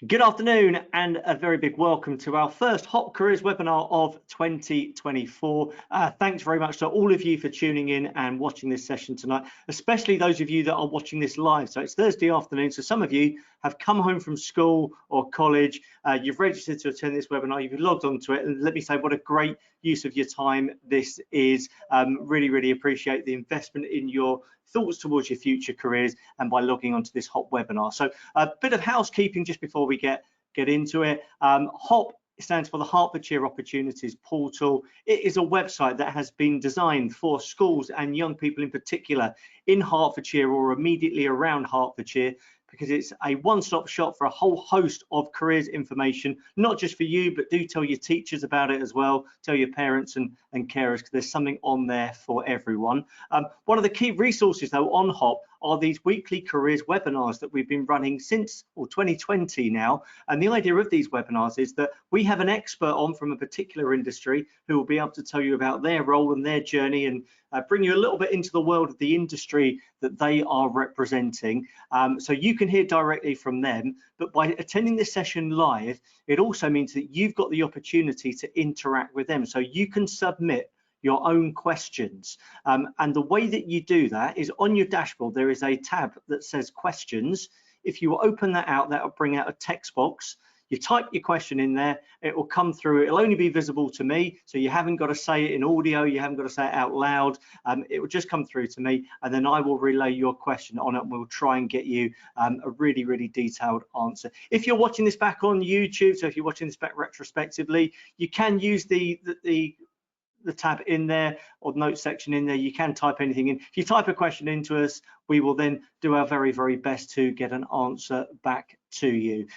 Good afternoon and a very big welcome to our first Hop Careers webinar of 2024. Thanks very much to all of you for tuning in and watching this session tonight, especially those of you that are watching this live. So it's Thursday afternoon, so some of you have come home from school or college, you've registered to attend this webinar, you've logged onto it, and let me say what a great use of your time this is. Really appreciate the investment in your thoughts towards your future careers and by logging onto this HOP webinar. So a bit of housekeeping just before we get into it. HOP stands for the Hertfordshire Opportunities Portal. It is a website that has been designed for schools and young people in particular in Hertfordshire or immediately around Hertfordshire, because it's a one-stop shop for a whole host of careers information, not just for you, but do tell your teachers about it as well, tell your parents and carers, because there's something on there for everyone. One of the key resources though on HOP are these weekly careers webinars that we've been running since 2020 now. And the idea of these webinars is that we have an expert on from a particular industry who will be able to tell you about their role and their journey and bring you a little bit into the world of the industry that they are representing. So you can hear directly from them, but by attending this session live, it also means that you've got the opportunity to interact with them. So you can submit your own questions. And the way that you do that is on your dashboard, there is a tab that says questions. If you open that out, that will bring out a text box. You type your question in there, it will come through. It'll only be visible to me, so you haven't got to say it in audio, you haven't got to say it out loud. It will just come through to me, and then I will relay your question on it, and we'll try and get you a really detailed answer. If you're watching this back on YouTube, so if you're watching this back retrospectively, you can use the tab in there or note section in there. You can type anything in. If you type a question into us, we will then do our very best to get an answer back to you.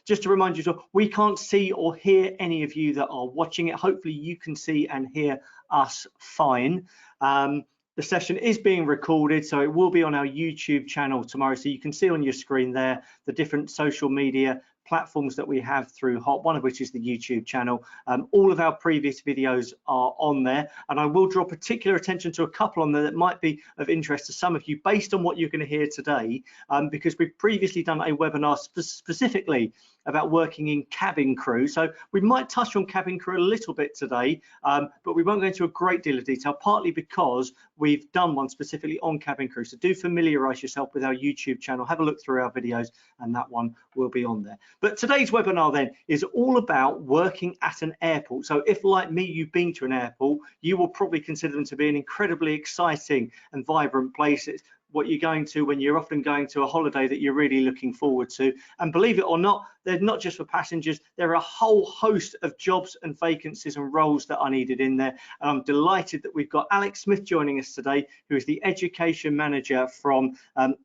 Just to remind you, we can't see or hear any of you that are watching it. Hopefully you can see and hear us fine. The session is being recorded, so it will be on our YouTube channel tomorrow, so you can see on your screen there the different social media platforms that we have through HOP, one of which is the YouTube channel. All of our previous videos are on there, and I will draw particular attention to a couple on there that might be of interest to some of you based on what you're going to hear today, because we've previously done a webinar specifically about working in cabin crew. So we might touch on cabin crew a little bit today, but we won't go into a great deal of detail, partly because we've done one specifically on cabin crew. So do familiarize yourself with our YouTube channel, have a look through our videos, and that one will be on there. But today's webinar then is all about working at an airport. So if, like me, you've been to an airport, you will probably consider them to be an incredibly exciting and vibrant place. It's what you're going to when you're often going to a holiday that you're really looking forward to. And believe it or not, they're not just for passengers, there are a whole host of jobs and vacancies and roles that are needed in there. And I'm delighted that we've got Alex Smith joining us today, who is the Education Manager from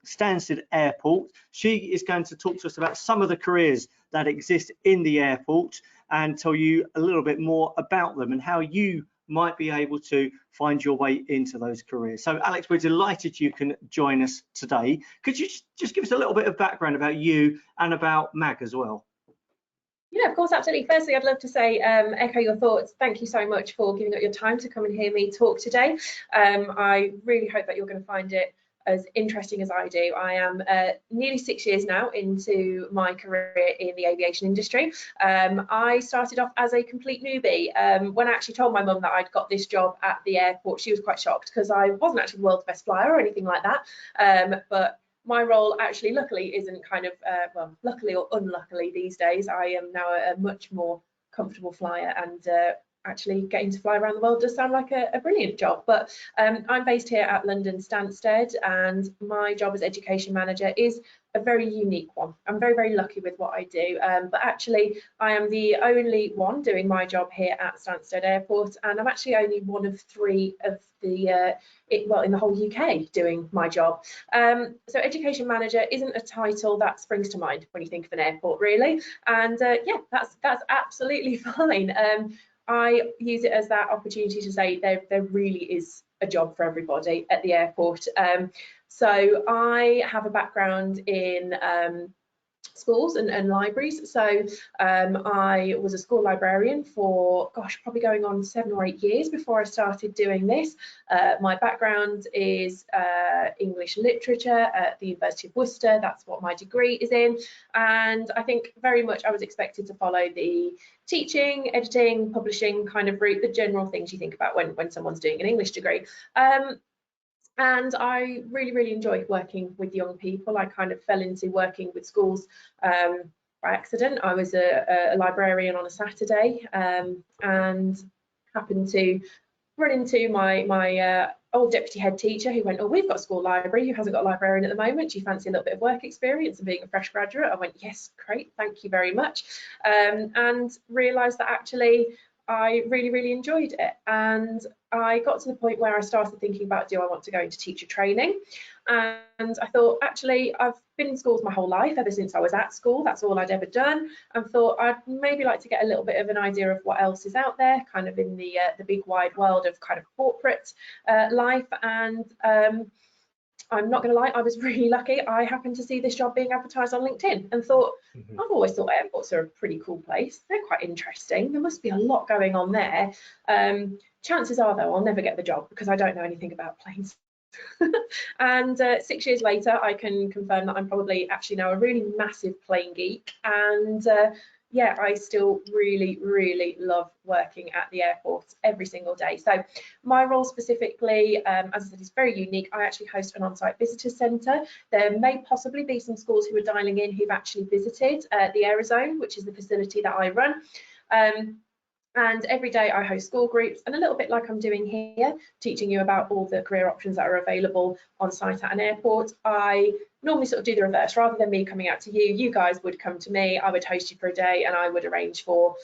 Stansted Airport. She is going to talk to us about some of the careers that exist in the airport and tell you a little bit more about them and how you might be able to find your way into those careers. So Alex, we're delighted you can join us today. Could you just give us a little bit of background about you and about MAG as well? Yeah, of course, absolutely. Firstly, I'd love to say, echo your thoughts. Thank you so much for giving up your time to come and hear me talk today. I really hope that you're going to find it as interesting as I do. I am nearly 6 years now into my career in the aviation industry. I started off as a complete newbie. When I actually told my mum that I'd got this job at the airport, she was quite shocked because I wasn't actually the world's best flyer or anything like that. But my role actually, luckily, isn't kind of, well, luckily or unluckily these days, I am now a much more comfortable flyer, and actually getting to fly around the world does sound like a brilliant job. But I'm based here at London Stansted, and my job as Education Manager is a very unique one. I'm very lucky with what I do, but actually I am the only one doing my job here at Stansted Airport, and I'm actually only one of 3 of the well, in the whole UK doing my job. So Education Manager isn't a title that springs to mind when you think of an airport, really, and yeah, that's absolutely fine. I use it as that opportunity to say there really is a job for everybody at the airport. So I have a background in schools and libraries. So I was a school librarian for, gosh, probably going on 7 or 8 years before I started doing this. My background is English literature at the University of Worcester. That's what my degree is in. And I think very much I was expected to follow the teaching, editing, publishing kind of route, the general things you think about when someone's doing an English degree. And I really enjoy working with young people. I kind of fell into working with schools by accident. I was a librarian on a Saturday and happened to run into my old deputy head teacher, who went, "Oh, we've got a school library. Who hasn't got a librarian at the moment? Do you fancy a little bit of work experience and being a fresh graduate?" I went, "Yes, great, thank you very much," and realised that actually I really enjoyed it. And I got to the point where I started thinking about, do I want to go into teacher training? And I thought, actually, I've been in schools my whole life, ever since I was at school. That's all I'd ever done, and thought I'd maybe like to get a little bit of an idea of what else is out there, kind of in the big wide world of kind of corporate life. And I'm not going to lie, I was really lucky. I happened to see this job being advertised on LinkedIn and thought, I've always thought airports are a pretty cool place. They're quite interesting. There must be a lot going on there. Chances are, though, I'll never get the job because I don't know anything about planes. And 6 years later, I can confirm that I'm probably actually now a really massive plane geek. And yeah, I still really love working at the airport every single day. So my role specifically, as I said, is very unique. I actually host an on-site visitor centre. There may possibly be some schools who are dialing in who've actually visited the Aerozone, which is the facility that I run. And every day I host school groups, and a little bit like I'm doing here, teaching you about all the career options that are available on site at an airport. I normally sort of do the reverse. Rather than me coming out to you, you guys would come to me. I would host you for a day, and I would arrange for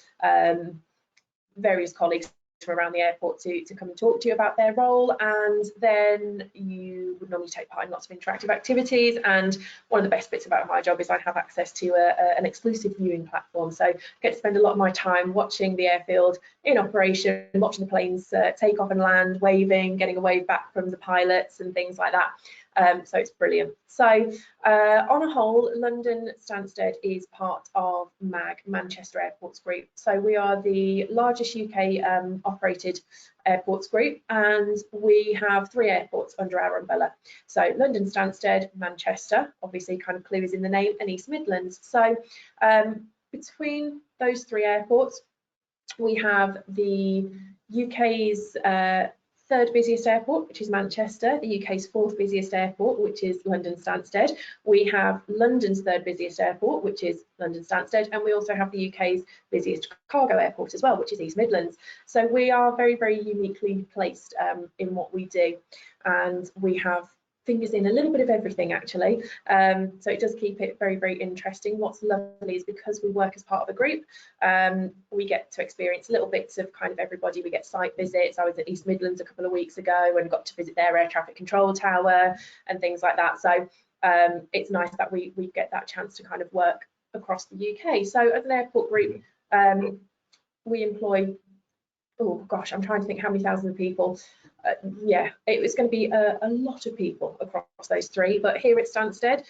various colleagues from around the airport to come and talk to you about their role. And then you would normally take part in lots of interactive activities. And one of the best bits about my job is I have access to an exclusive viewing platform. So I get to spend a lot of my time watching the airfield in operation, watching the planes take off and land, waving, getting a wave back from the pilots and things like that. So it's brilliant. So on a whole, London Stansted is part of MAG, Manchester Airports Group. So we are the largest UK operated airports group, and we have 3 airports under our umbrella. So London Stansted, Manchester, obviously kind of clue is in the name, and East Midlands. So between those 3 airports, we have the UK's 3rd busiest airport, which is Manchester, the UK's 4th busiest airport, which is London Stansted. We have London's 3rd busiest airport, which is London Stansted, and we also have the UK's busiest cargo airport as well, which is East Midlands. So we are very uniquely placed in what we do, and we have fingers in a little bit of everything, actually. So it does keep it very interesting. What's lovely is because we work as part of a group, we get to experience little bits of kind of everybody. We get site visits. I was at East Midlands a couple of weeks ago and got to visit their air traffic control tower and things like that. So it's nice that we get that chance to kind of work across the UK. So as an airport group, we employ, oh gosh, I'm trying to think how many thousands of people. Yeah, it was going to be a lot of people across those 3, but here at Stansted,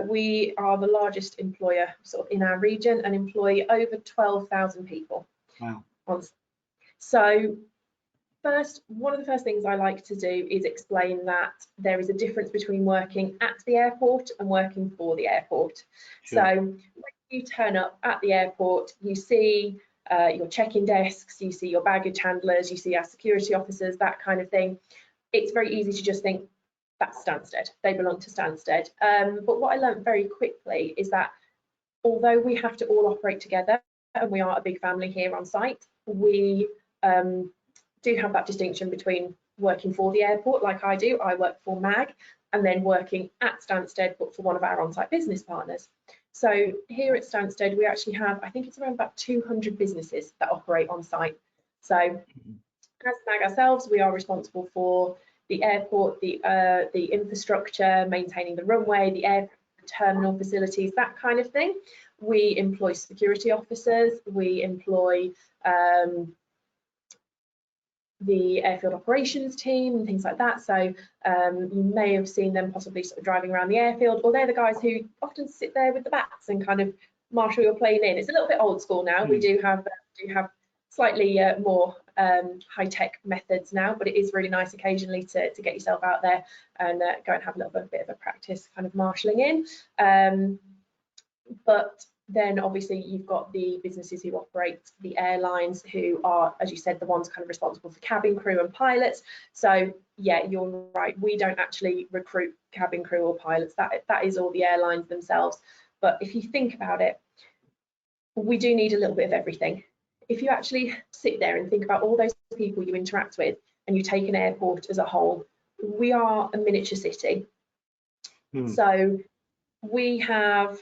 we are the largest employer sort of in our region and employ over 12,000 people. Wow. So one of the first things I like to do is explain that there is a difference between working at the airport and working for the airport. Sure. So when you turn up at the airport, you see your check-in desks, you see your baggage handlers, you see our security officers, that kind of thing. It's very easy to just think that's Stansted, they belong to Stansted. But what I learned very quickly is that although we have to all operate together and we are a big family here on site, we do have that distinction between working for the airport, like I do, I work for MAG, and then working at Stansted, but for one of our on-site business partners. So here at Stansted, we actually have, I think it's around about 200 businesses that operate on site. So as MAG ourselves, we are responsible for the airport, the infrastructure, maintaining the runway, the air terminal facilities, that kind of thing. We employ security officers, we employ the airfield operations team and things like that. So you may have seen them possibly sort of driving around the airfield, or they're the guys who often sit there with the bats and kind of marshal your plane in. It's a little bit old school now. We do have slightly more high-tech methods now, but it is really nice occasionally to get yourself out there and go and have a little bit of a practice kind of marshalling in. But then obviously you've got the businesses who operate the airlines, who are, as you said, the ones kind of responsible for cabin crew and pilots. So yeah, you're right, we don't actually recruit cabin crew or pilots. That is all the airlines themselves. But if you think about it, we do need a little bit of everything. If you actually sit there and think about all those people you interact with, and you take an airport as a whole, we are a miniature city. So we have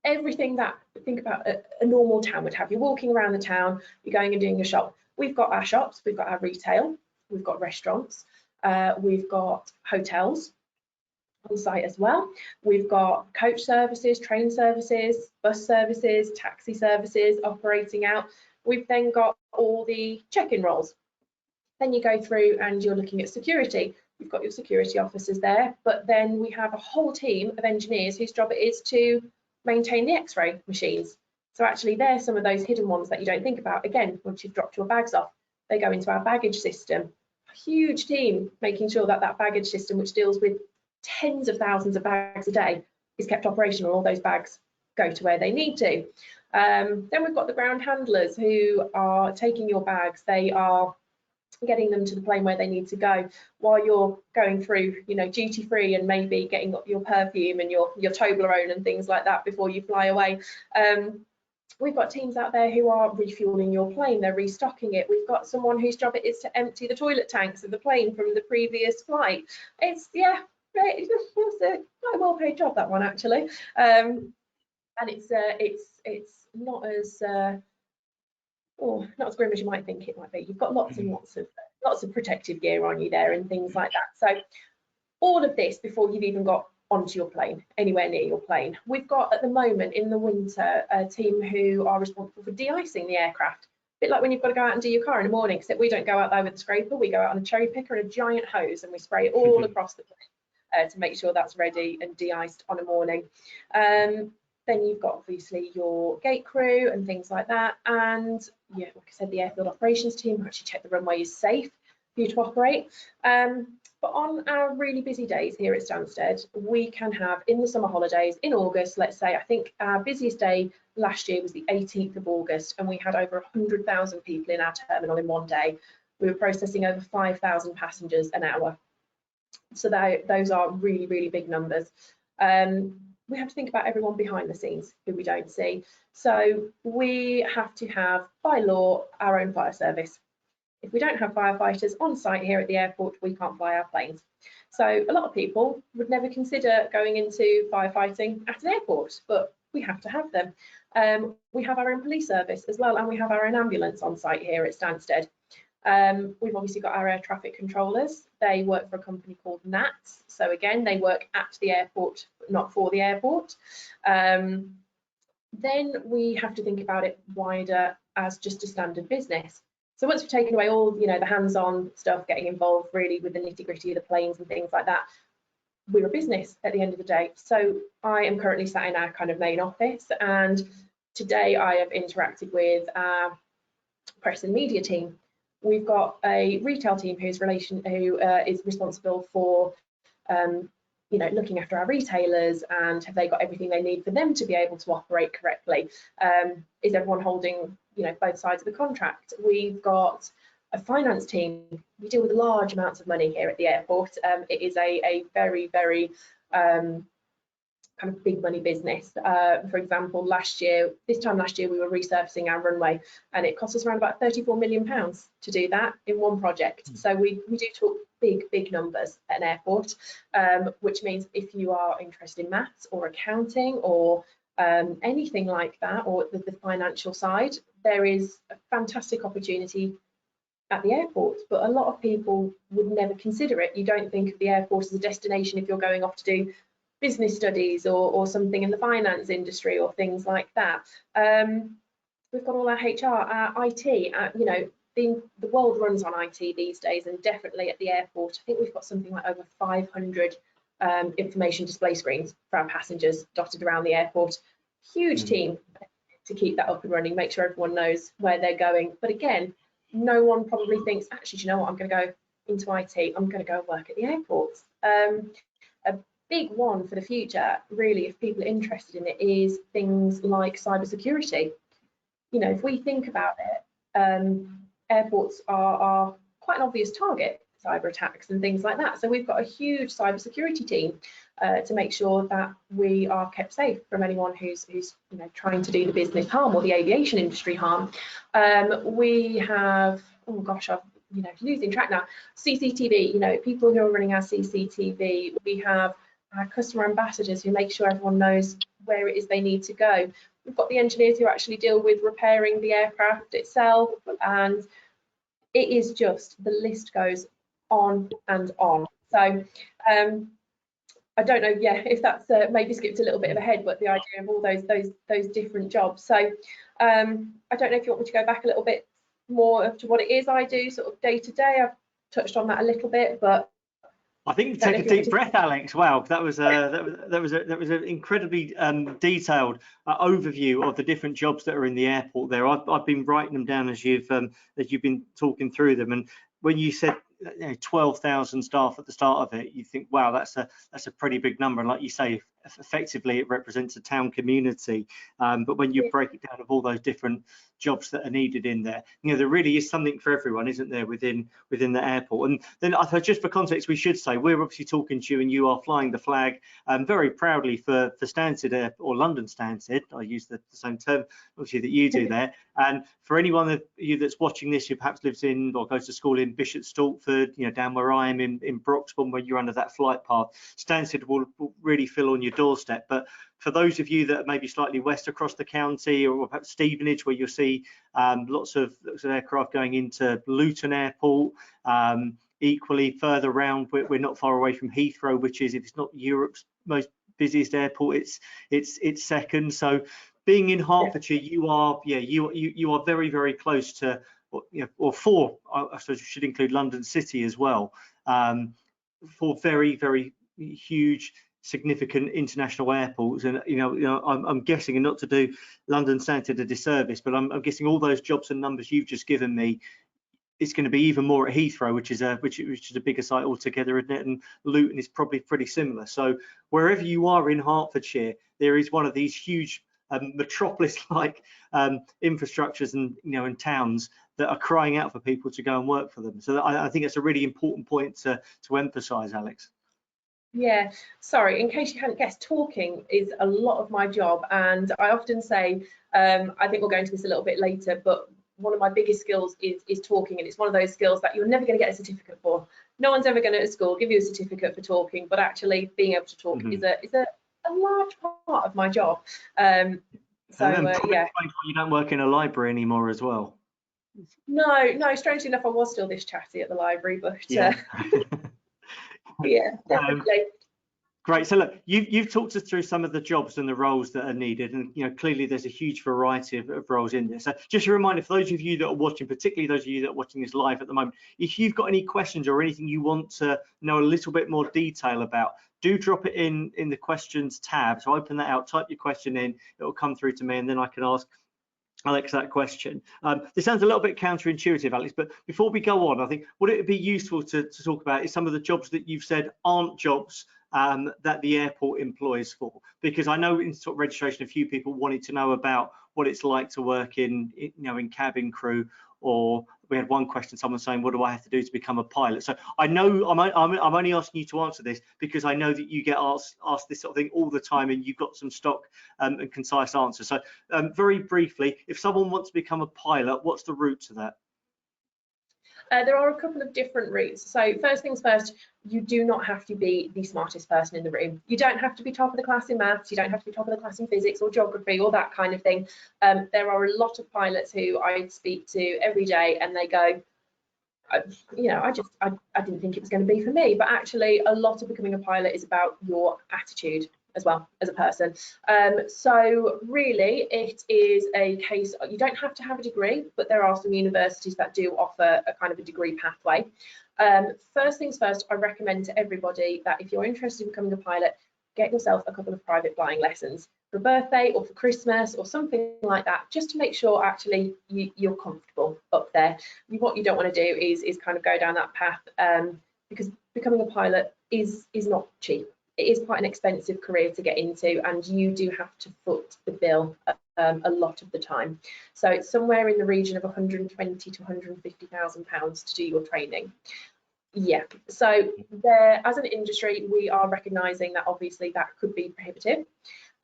everything that, think about a normal town would have. You're walking around the town, you're going and doing a shop. We've got our shops, we've got our retail, we've got restaurants, we've got hotels on site as well. We've got coach services, train services, bus services, taxi services operating out. We've then got all the check-in roles. Then you go through and you're looking at security. You've got your security officers there, but then we have a whole team of engineers whose job it is to maintain the X-ray machines. So actually they're some of those hidden ones that you don't think about. Again, once you've dropped your bags off, they go into our baggage system. A huge team making sure that that baggage system, which deals with tens of thousands of bags a day, is kept operational. All those bags go to where they need to. Then we've got the ground handlers who are taking your bags. They are getting them to the plane where they need to go while you're going through, you know, duty free, and maybe getting up your perfume and your Toblerone and things like that before you fly away. We've got teams out there who are refueling your plane, they're restocking it. We've got someone whose job it is to empty the toilet tanks of the plane from the previous flight. It's, yeah, it's a quite a well-paid job, that one, actually. And it's not as not as grim as you might think it might be. You've got lots and lots of protective gear on you there and things like that. So all of this before you've even got onto your plane, anywhere near your plane. We've got at the moment in the winter a team who are responsible for de-icing the aircraft. A bit like when you've got to go out and do your car in the morning, except we don't go out there with a scraper, we go out on a cherry picker and a giant hose, and we spray it all across the plane to make sure that's ready and de-iced on a morning. Then you've got obviously your gate crew and things like that. And yeah, like I said, the airfield operations team actually check the runway is safe for you to operate. But on our really busy days here at Stansted, we can have, in the summer holidays, in August, let's say, I think our busiest day last year was the 18th of August, and we had over 100,000 people in our terminal in one day. We were processing over 5,000 passengers an hour. So those are really, really big numbers. We have to think about everyone behind the scenes who we don't see. So we have to have, by law, our own fire service. If we don't have firefighters on site here at the airport, we can't fly our planes. So a lot of people would never consider going into firefighting at an airport, but we have to have them. We have our own police service as well, and we have our own ambulance on site here at Stansted. We've obviously got our air traffic controllers. They work for a company called NATS. So again, they work at the airport, but not for the airport. Then we have to think about it wider as just a standard business. So once we've taken away all, you know, the hands-on stuff, getting involved really with the nitty-gritty of the planes and things like that, we're a business at the end of the day. So I am currently sat in our kind of main office, and today I have interacted with our press and media team. We've got a retail team who is responsible for you know, looking after our retailers, and have they got everything they need for them to be able to operate correctly? Is everyone holding, you know, both sides of the contract? We've got a finance team. We deal with large amounts of money here at the airport. It is a very, very kind of big money business. For example, this time last year, we were resurfacing our runway, and it cost us around about £34 million to do that in one project. So we do talk big numbers at an airport, which means if you are interested in maths or accounting or anything like that, or the financial side, there is a fantastic opportunity at the airport, but a lot of people would never consider it. You don't think of the airport as a destination if you're going off to do business studies or something in the finance industry or things like that. We've got all our HR, our IT, you know, the world runs on IT these days, and definitely at the airport, I think we've got something like over 500 information display screens for our passengers dotted around the airport. Huge team to keep that up and running, make sure everyone knows where they're going. But again, no one probably thinks, actually, do you know what, I'm going to go into IT, I'm going to go and work at the airports. A big one for the future, really, if people are interested in it, is things like cybersecurity. You know, if we think about it, airports are quite an obvious target for cyber attacks and things like that. So we've got a huge cybersecurity team to make sure that we are kept safe from anyone who's you know, trying to do the business harm or the aviation industry harm. We have, oh gosh, I'm losing track now. CCTV, you know, people who are running our CCTV. We have our customer ambassadors who make sure everyone knows where it is they need to go. We've got the engineers who actually deal with repairing the aircraft itself, and it is just, the list goes on and on. So I don't know, yeah, if that's maybe skipped a little bit of ahead, but the idea of all those different jobs. So I don't know if you want me to go back a little bit more to what it is I do sort of day to day. I've touched on that a little bit, but I think take a deep breath, Alex. Wow, that was an incredibly detailed overview of the different jobs that are in the airport. There, I've been writing them down as you've been talking through them. And when you said 12,000 staff at the start of it, you think, wow, that's a pretty big number. And like you say, effectively, it represents a town community. But when you break it down of all those different jobs that are needed in there, you know, there really is something for everyone, isn't there, within the airport? And then I thought, just for context, we should say we're obviously talking to you, and you are flying the flag very proudly for Stansted or London Stansted. I use the same term obviously that you do there. And for anyone of you that's watching this who perhaps lives in or goes to school in Bishop Stortford, you know, down where I am in Broxbourne, when you're under that flight path, Stansted will really feel on your doorstep. But for those of you that are maybe slightly west across the county, or perhaps Stevenage, where you'll see lots of aircraft going into Luton Airport, equally further round, we're not far away from Heathrow, which is, if it's not Europe's most busiest airport, it's second. So being in Hertfordshire, you are very, very close to, or four, I suppose you should include London City as well, for very, very huge, significant international airports. And I'm guessing, and not to do London Stansted a disservice, but I'm guessing all those jobs and numbers you've just given me, it's going to be even more at Heathrow, which is a bigger site altogether, isn't it? And Luton is probably pretty similar. So wherever you are in Hertfordshire, there is one of these huge metropolis-like infrastructures and towns that are crying out for people to go and work for them. So I think it's a really important point to emphasise, Alex. Yeah, sorry, in case you hadn't guessed, talking is a lot of my job, and I often say, I think we'll go into this a little bit later, but one of my biggest skills is talking, and it's one of those skills that you're never going to get a certificate for. No one's ever going to at school give you a certificate for talking, but actually being able to talk is a large part of my job. Yeah. You don't work in a library anymore as well. No, strangely enough, I was still this chatty at the library, but yeah. Yeah, definitely. Great. So look, you've talked us through some of the jobs and the roles that are needed, and clearly there's a huge variety of roles in there. So just a reminder for those of you that are watching, particularly those of you that are watching this live at the moment, if you've got any questions or anything you want to know a little bit more detail about, do drop it in the questions tab. So open that out, type your question in, it will come through to me, and then I can ask Alex that question. This sounds a little bit counterintuitive, Alex, but before we go on, I think what it would be useful to talk about is some of the jobs that you've said aren't jobs that the airport employs for, because I know in sort of registration a few people wanted to know about what it's like to work in cabin crew, or we had one question, someone saying, what do I have to do to become a pilot? So I know I'm only asking you to answer this because I know that you get asked this sort of thing all the time, and you've got some stock and concise answers. So very briefly, if someone wants to become a pilot, what's the route to that? There are a couple of different routes. So first things first, you do not have to be the smartest person in the room. You don't have to be top of the class in maths, you don't have to be top of the class in physics or geography or that kind of thing. There are a lot of pilots who I speak to every day, and they go, I didn't think it was going to be for me. But actually, a lot of becoming a pilot is about your attitude as well as a person. So really it is a case, you don't have to have a degree, but there are some universities that do offer a kind of a degree pathway. First things first, I recommend to everybody that if you're interested in becoming a pilot, get yourself a couple of private flying lessons for a birthday or for Christmas or something like that, just to make sure actually you're comfortable up there. What you don't want to do is kind of go down that path, because becoming a pilot is not cheap. It is quite an expensive career to get into, and you do have to foot the bill a lot of the time. So it's somewhere in the region of 120 to 150,000 pounds to do your training. Yeah, so there, as an industry, we are recognising that obviously that could be prohibitive.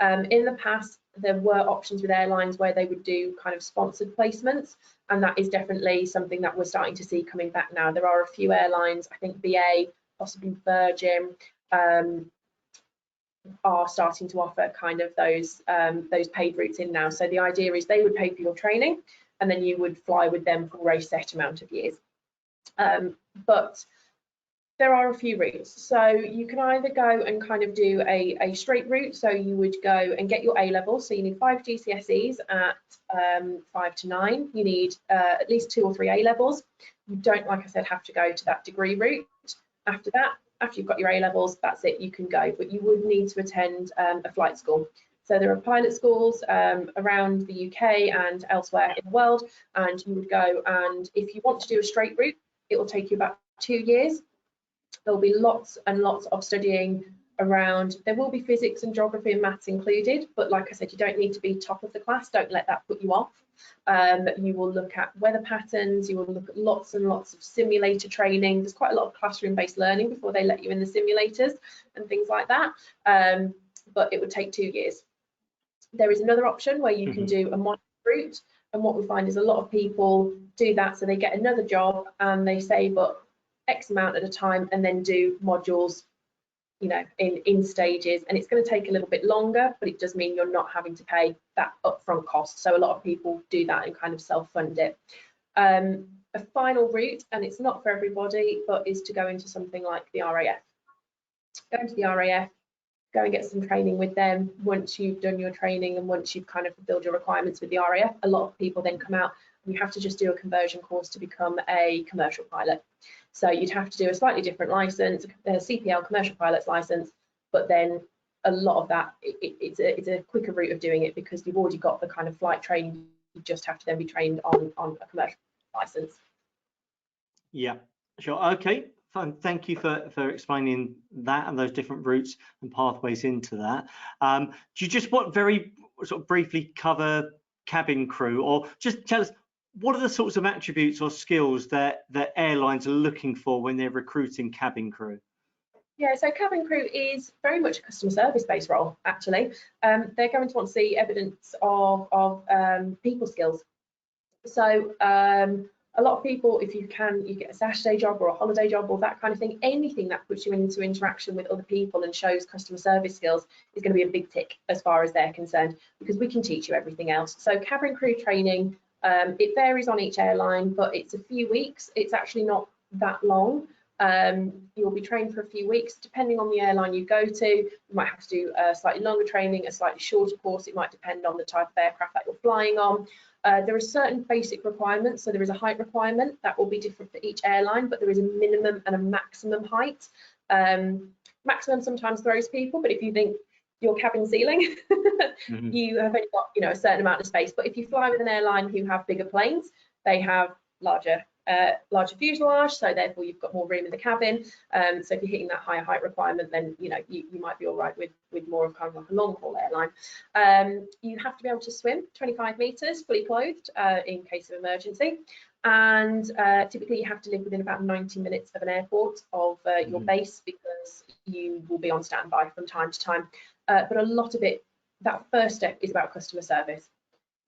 In the past, there were options with airlines where they would do kind of sponsored placements, and that is definitely something that we're starting to see coming back now. There are a few airlines, I think BA, possibly Virgin, are starting to offer kind of those paid routes in now. So the idea is they would pay for your training, and then you would fly with them for a set amount of years. But there are a few routes. So you can either go and kind of do a straight route. So you would go and get your A levels. So you need 5 GCSEs at 5 to 9. You need at least 2 or 3 A levels. You don't, like I said, have to go to that degree route. After that, after you've got your A levels, that's it, you can go. But you would need to attend a flight school. So there are pilot schools around the UK and elsewhere in the world, and you would go, and if you want to do a straight route, it will take you about 2 years. There'll be lots and lots of studying around. There will be physics and geography and maths included, but like I said, you don't need to be top of the class. Don't let that put you off. You will look at weather patterns, you will look at lots and lots of simulator training. There's quite a lot of classroom-based learning before they let you in the simulators and things like that, but it would take 2 years. There is another option where you can do a module route, and what we find is a lot of people do that, so they get another job and they save up X amount at a time and then do modules, you know, in stages, and it's going to take a little bit longer, but it does mean you're not having to pay that upfront cost. So a lot of people do that and kind of self-fund it. A final route, and it's not for everybody, but is to go into something like the RAF. Go into the RAF, go and get some training with them. Once you've done your training and once you've kind of fulfilled your requirements with the RAF, a lot of people then come out and you have to just do a conversion course to become a commercial pilot. So you'd have to do a slightly different license, a CPL commercial pilot's license, but then a lot of that, it's a quicker route of doing it because you've already got the kind of flight training. You just have to then be trained on a commercial license. Yeah, sure. Okay, fine. Thank you for explaining that and those different routes and pathways into that. Do you just want very sort of briefly cover cabin crew, or just tell us what are the sorts of attributes or skills that airlines are looking for when they're recruiting cabin crew? Yeah, so cabin crew is very much a customer service based role, actually. They're going to want to see evidence of people skills. So a lot of people, if you get a Saturday job or a holiday job or that kind of thing, anything that puts you into interaction with other people and shows customer service skills is going to be a big tick as far as they're concerned, because we can teach you everything else. So cabin crew training, it varies on each airline, but it's a few weeks. It's actually not that long. You'll be trained for a few weeks, depending on the airline you go to. You might have to do a slightly longer training, a slightly shorter course. It might depend on the type of aircraft that you're flying on. There are certain basic requirements. So there is a height requirement that will be different for each airline, but there is a minimum and a maximum height. Maximum sometimes throws people, but if you think your cabin ceiling, you have only got, you know, a certain amount of space. But if you fly with an airline who have bigger planes, they have larger fuselage, so therefore you've got more room in the cabin. So if you're hitting that higher height requirement, then you know you might be all right with more of kind of like a long haul airline. You have to be able to swim 25 meters fully clothed in case of emergency, and typically you have to live within about 90 minutes of an airport of your base, because you will be on standby from time to time. But a lot of it, that first step is about customer service.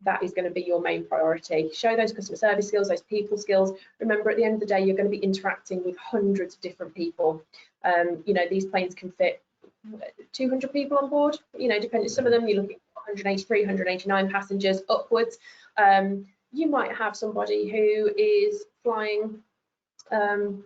That is going to be your main priority. Show those customer service skills, those people skills. Remember, at the end of the day, you're going to be interacting with hundreds of different people. You know, these planes can fit 200 people on board, you know, depending, some of them you're looking at 183, 189 passengers upwards. You might have somebody who is flying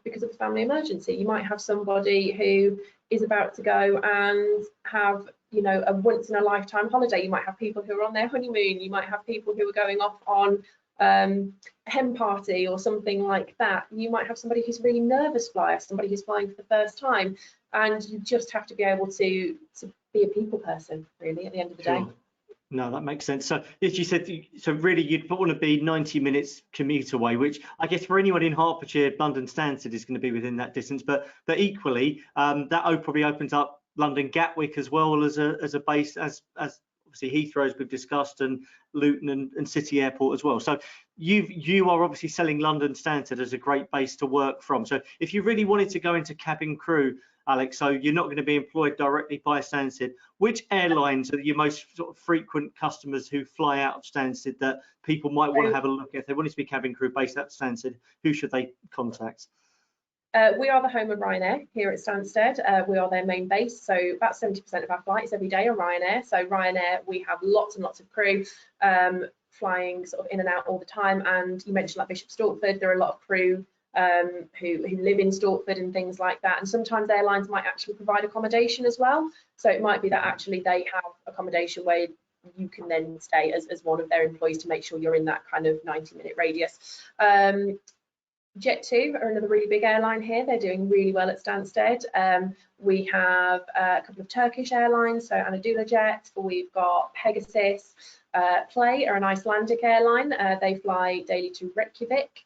because of a family emergency. You might have somebody who is about to go and have you know, a once in a lifetime holiday. You might have people who are on their honeymoon, you might have people who are going off on a hen party or something like that. You might have somebody who's a really nervous flyer, somebody who's flying for the first time, and you just have to be able to be a people person, really, at the end of the day. No, that makes sense. So as you said, so really you'd want to be 90 minutes commute away, which I guess for anyone in Hertfordshire, London Stansted is going to be within that distance, but equally that probably opens up London Gatwick as well as a base, as obviously Heathrow, as we've discussed, and Luton and City Airport as well. So you are obviously selling London Stansted as a great base to work from. So if you really wanted to go into cabin crew, Alex, so you're not going to be employed directly by Stansted, which airlines are your most sort of frequent customers who fly out of Stansted that people might want to have a look at? If they wanted to be cabin crew based at Stansted, who should they contact? We are the home of Ryanair here at Stansted. We are their main base, so about 70% of our flights every day are Ryanair. So Ryanair, we have lots and lots of crew flying sort of in and out all the time. And you mentioned like Bishop Stortford, there are a lot of crew who live in Stortford and things like that. And sometimes airlines might actually provide accommodation as well. So it might be that actually they have accommodation where you can then stay as one of their employees to make sure you're in that kind of 90-minute radius. Jet2 are another really big airline here. They're doing really well at Stansted. We have a couple of Turkish airlines, so Anadolu Jet. We've got Pegasus. Play are an Icelandic airline. They fly daily to Reykjavik.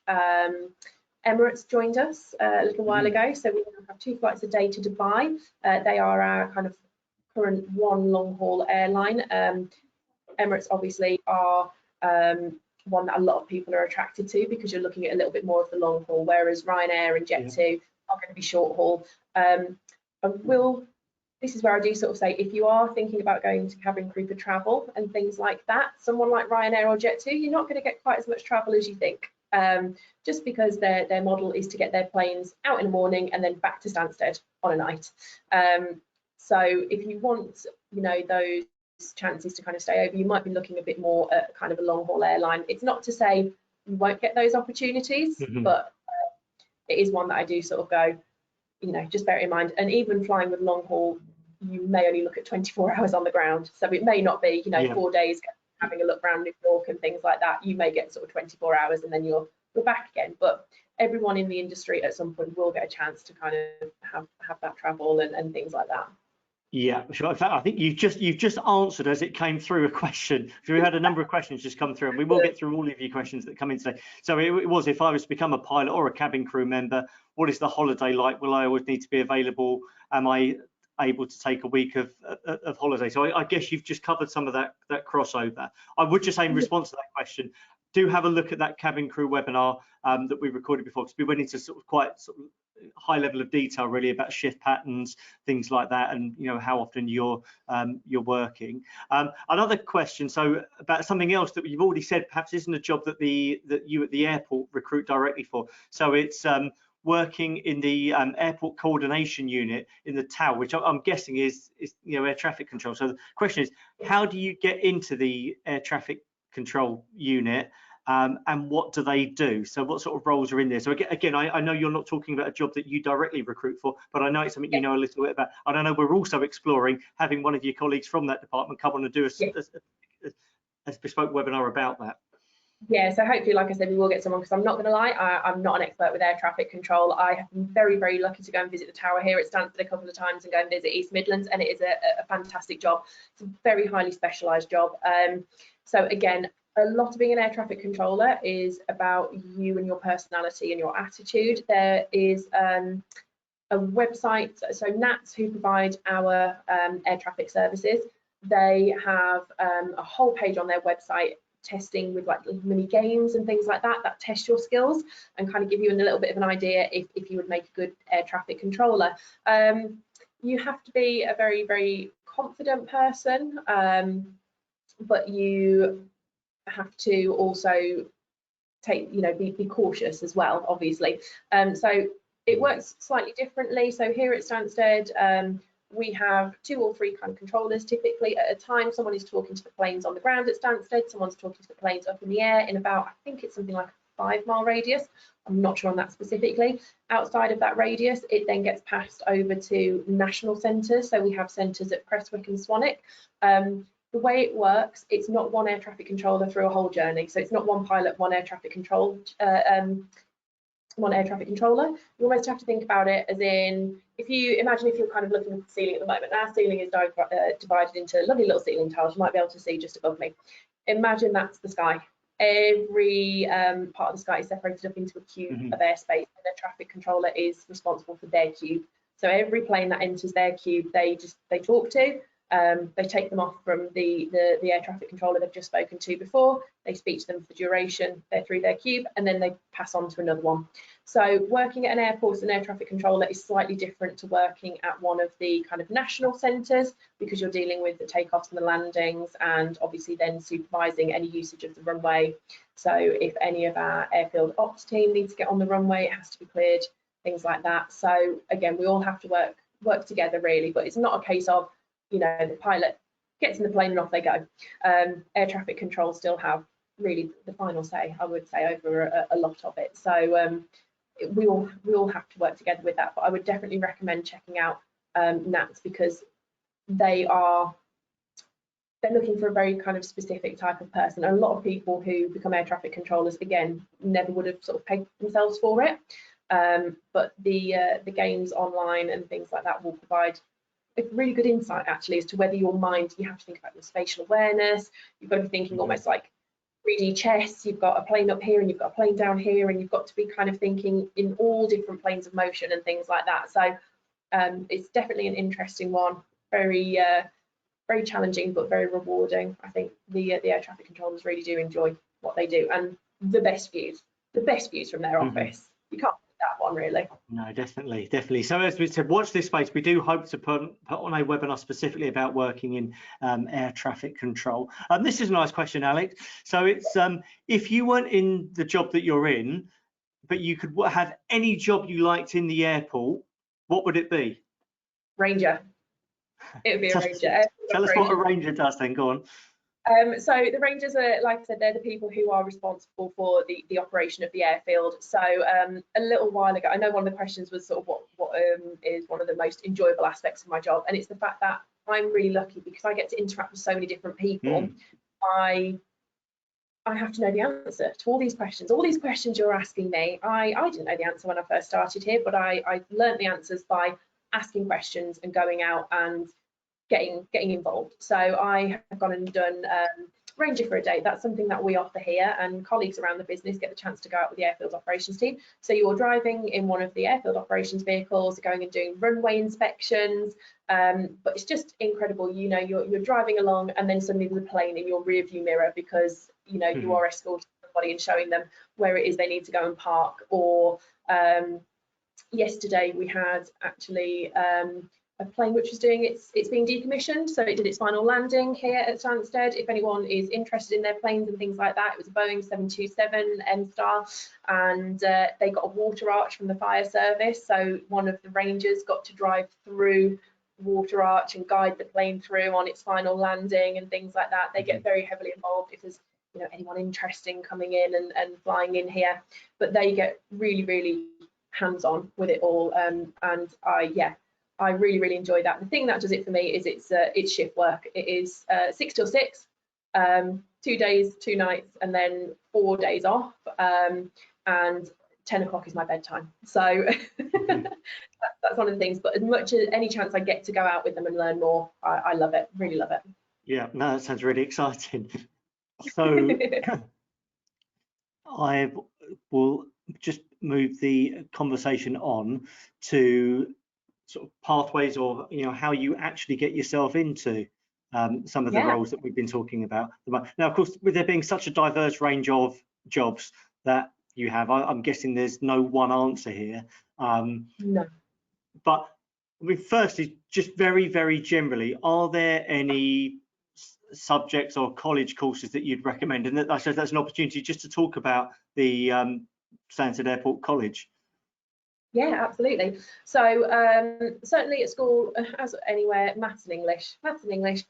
Emirates joined us a little while ago, so we have 2 flights a day to Dubai. They are our kind of current one long-haul airline. Emirates obviously are one that a lot of people are attracted to because you're looking at a little bit more of the long haul, whereas Ryanair and Jet2 are going to be short haul. This is where I do sort of say, if you are thinking about going to cabin crew for travel and things like that, someone like Ryanair or Jet2, you're not going to get quite as much travel as you think, just because their model is to get their planes out in the morning and then back to Stansted on a night. So if you want, you know, those chances to kind of stay over, you might be looking a bit more at kind of a long haul airline. It's not to say you won't get those opportunities, but it is one that I do sort of go, you know, just bear it in mind. And even flying with long haul, you may only look at 24 hours on the ground, so it may not be, you know, 4 days having a look around New York and things like that. You may get sort of 24 hours and then you're back again. But everyone in the industry at some point will get a chance to kind of have that travel and things like that. Yeah, sure. In fact, I think you've just answered as it came through a question. We had a number of questions just come through, and we will get through all of your questions that come in today. So it was, if I was to become a pilot or a cabin crew member, what is the holiday like? Will I always need to be available? Am I able to take a week of holiday? So I guess you've just covered some of that crossover. I would just say in response to that question, do have a look at that cabin crew webinar that we recorded before, because we went into quite high level of detail really about shift patterns, things like that, and you know how often you're working. Another question, so about something else that you've already said perhaps isn't a job that you at the airport recruit directly for. So it's working in the airport coordination unit in the tower, which I'm guessing is you know, air traffic control. So the question is, how do you get into the air traffic control unit? And what do they do? So what sort of roles are in there? So again, I know you're not talking about a job that you directly recruit for, but I know it's something you know a little bit about. And I know we're also exploring having one of your colleagues from that department come on and do a bespoke webinar about that. Yeah, so hopefully, like I said, we will get someone, because I'm not going to lie, I'm not an expert with air traffic control. I have been very, very lucky to go and visit the tower here at Stansted a couple of times and go and visit East Midlands, and it is a fantastic job. It's a very highly specialised job. So again, a lot of being an air traffic controller is about you and your personality and your attitude. There is a website, so NATS, who provide our air traffic services, they have a whole page on their website testing with like mini games and things like that test your skills and kind of give you a little bit of an idea if you would make a good air traffic controller. You have to be a very, very confident person, but you have to also be cautious as well, obviously. So it works slightly differently. So here at Stansted, we have 2 or 3 kind of controllers typically at a time. Someone is talking to the planes on the ground at Stansted, someone's talking to the planes up in the air in about, I think it's something like 5-mile radius. I'm not sure on that specifically. Outside of that radius, it then gets passed over to national centres. So we have centres at Prestwick and Swanwick. The way it works, it's not one air traffic controller through a whole journey. So it's not one pilot, one air traffic control, one air traffic controller. You almost have to think about it as in, if you imagine if you're kind of looking at the ceiling at the moment, our ceiling is divided into lovely little ceiling tiles. You might be able to see just above me. Imagine that's the sky. Every part of the sky is separated up into a cube of airspace, and the traffic controller is responsible for their cube. So every plane that enters their cube, they talk to. They take them off from the air traffic controller they've just spoken to before. They speak to them for duration. They're through their cube, and then they pass on to another one. So working at an airport as an air traffic controller is slightly different to working at one of the kind of national centres, because you're dealing with the takeoffs and the landings, and obviously then supervising any usage of the runway. So if any of our airfield ops team needs to get on the runway, it has to be cleared, things like that. So again, we all have to work together really, but it's not a case of, you know, the pilot gets in the plane and off they go. Air traffic control still have really the final say, I would say, over a lot of it. So we all have to work together with that. But I would definitely recommend checking out NATS, because they're looking for a very kind of specific type of person. And a lot of people who become air traffic controllers, again, never would have sort of paid themselves for it. But the games online and things like that will provide a really good insight actually as to whether your mind, you have to think about your spatial awareness. You've got to be thinking almost like 3D chess. You've got a plane up here and you've got a plane down here, and you've got to be kind of thinking in all different planes of motion and things like that. So it's definitely an interesting one, very very challenging but very rewarding. I think the air traffic controllers really do enjoy what they do, and the best views from their office. You can't beat that one really. No, definitely. So as we said, watch this space. We do hope to put on a webinar specifically about working in air traffic control. This is a nice question, Alex. So it's if you weren't in the job that you're in, but you could have any job you liked in the airport, what would it be? Ranger. It would be a ranger. Tell us what a ranger does then, go on. So the rangers are, like I said, they're the people who are responsible for the operation of the airfield. So a little while ago, I know one of the questions was sort of what is one of the most enjoyable aspects of my job, and it's the fact that I'm really lucky because I get to interact with so many different people. I have to know the answer to all these questions. All these questions you're asking me, I didn't know the answer when I first started here, but I learned the answers by asking questions and going out and getting involved. So I have gone and done Ranger for a day. That's something that we offer here, and colleagues around the business get the chance to go out with the airfield operations team. So you're driving in one of the airfield operations vehicles, going and doing runway inspections, but it's just incredible. You know, you're driving along and then suddenly there's a plane in your rear view mirror, because you know you are escorting somebody and showing them where it is they need to go and park. Or yesterday we had actually a plane which was doing it's being decommissioned, so it did its final landing here at Stansted. If anyone is interested in their planes and things like that, it was a Boeing 727 M-Star, and they got a water arch from the fire service, so one of the rangers got to drive through the water arch and guide the plane through on its final landing and things like that. They get very heavily involved if there's anyone interesting coming in and flying in here, but they get really hands-on with it all, and I really enjoy that. The thing that does it for me is it's shift work. It is 6 till 6, 2 days, 2 nights, and then 4 days off, and 10 o'clock is my bedtime. So that's one of the things. But as much as any chance I get to go out with them and learn more, I love it, really love it. Yeah, no, that sounds really exciting. So I will just move the conversation on to sort of pathways, or how you actually get yourself into some of the roles that we've been talking about. Now, of course, with there being such a diverse range of jobs that you have, I'm guessing there's no one answer here. No. But I mean, firstly, just very generally, are there any subjects or college courses that you'd recommend? And I suppose that's an opportunity just to talk about the Stansted Airport College. Yeah, absolutely. So certainly at school, as anywhere, maths and English.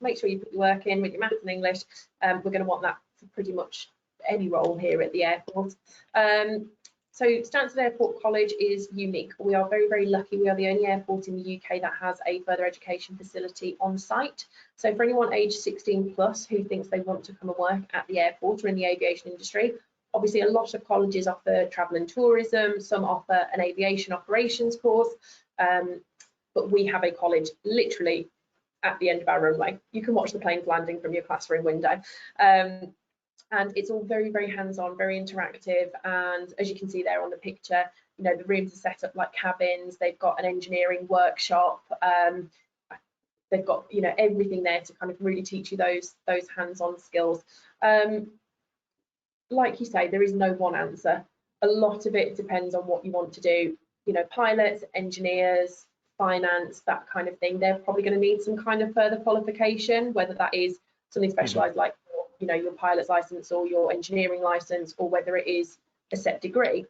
Make sure you put your work in with your maths and English. We're going to want that for pretty much any role here at the airport. So Stansted Airport College is unique. We are very, very lucky. We are the only airport in the UK that has a further education facility on site. So for anyone aged 16 plus who thinks they want to come and work at the airport or in the aviation industry, obviously a lot of colleges offer travel and tourism, some offer an aviation operations course, but we have a college literally at the end of our runway. You can watch the planes landing from your classroom window. And it's all very, very hands-on, very interactive. And as you can see there on the picture, you know, the rooms are set up like cabins. They've got an engineering workshop. They've got, you know, everything there to kind of really teach you those hands-on skills. Like you say, there is no one answer. A lot of it depends on what you want to do. You know, pilots, engineers, finance, that kind of thing. They're probably going to need some kind of further qualification, whether that is something specialised like, you know, your pilot's license or your engineering license, or whether it is a set degree.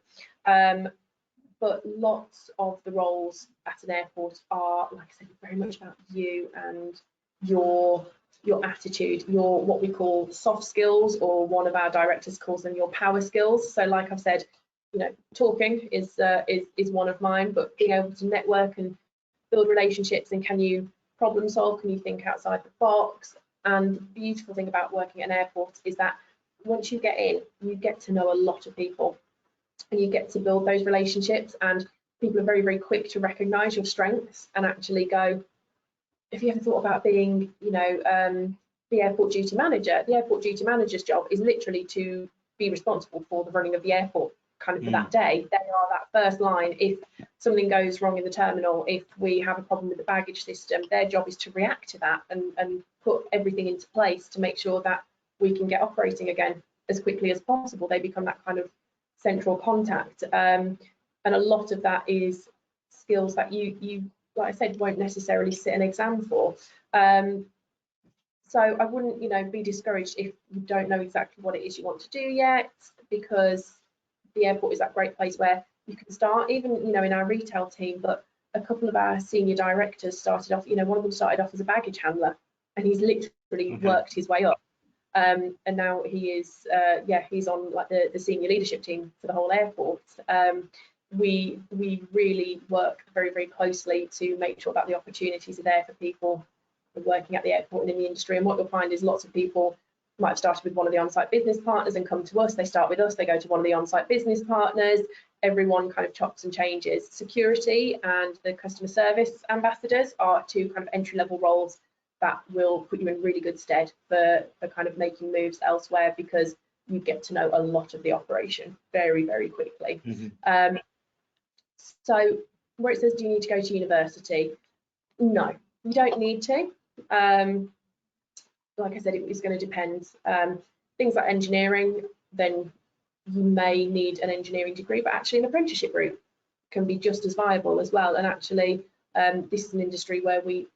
But lots of the roles at an airport are, like I said, very much about you and your attitude, your what we call soft skills, or one of our directors calls them your power skills. So like I've said, you know, talking is one of mine, but being able to network and build relationships, and can you problem solve, can you think outside the box? And the beautiful thing about working at an airport is that once you get in, you get to know a lot of people and you get to build those relationships, and people are very, very quick to recognise your strengths and actually go, if you ever thought about being, you know, the airport duty manager, the airport duty manager's job is literally to be responsible for the running of the airport kind of for that day. They are that first line. If something goes wrong in the terminal, if we have a problem with the baggage system, their job is to react to that and put everything into place to make sure that we can get operating again as quickly as possible. They become that kind of central contact, and a lot of that is skills that you like I said, won't necessarily sit an exam for. So I wouldn't, you know, be discouraged if you don't know exactly what it is you want to do yet, because the airport is that great place where you can start, even, you know, in our retail team. But a couple of our senior directors started off, you know, one of them started off as a baggage handler, and he's literally worked his way up. And now he is, he's on like the senior leadership team for the whole airport. We really work very, very closely to make sure that the opportunities are there for people working at the airport and in the industry. And what you'll find is lots of people might have started with one of the on-site business partners and come to us. They start with us, they go to one of the on-site business partners. Everyone kind of chops and changes. Security and the customer service ambassadors are two kind of entry-level roles that will put you in really good stead for kind of making moves elsewhere, because you get to know a lot of the operation very, very quickly. So where it says, do you need to go to university? No, you don't need to. Like I said, it's going to depend. Things like engineering, then you may need an engineering degree, but actually an apprenticeship route can be just as viable as well. And actually, this is an industry where we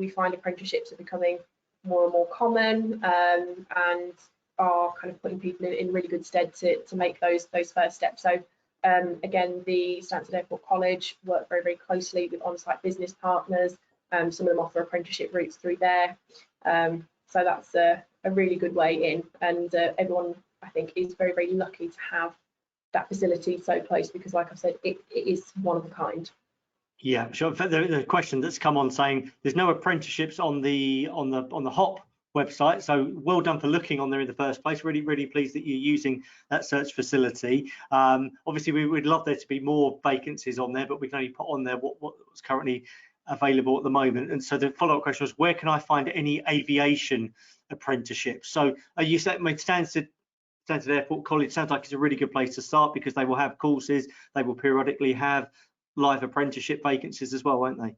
find apprenticeships are becoming more and more common, and are kind of putting people in really good stead to make those first steps. So again, the Stansted Airport College work very, very closely with on-site business partners. Some of them offer apprenticeship routes through there. So that's a really good way in, and everyone, I think, is very, very lucky to have that facility so close, because like I've said, it is one of a kind. Yeah, sure. The question that's come on saying there's no apprenticeships on the HOP website, so well done for looking on there in the first place. Really, really pleased that you're using that search facility. Obviously, we would love there to be more vacancies on there, but we can only put on there what's currently available at the moment. And so the follow-up question was, where can I find any aviation apprenticeships? So you said Stansted Airport College sounds like it's a really good place to start, because they will have courses, they will periodically have live apprenticeship vacancies as well, won't they?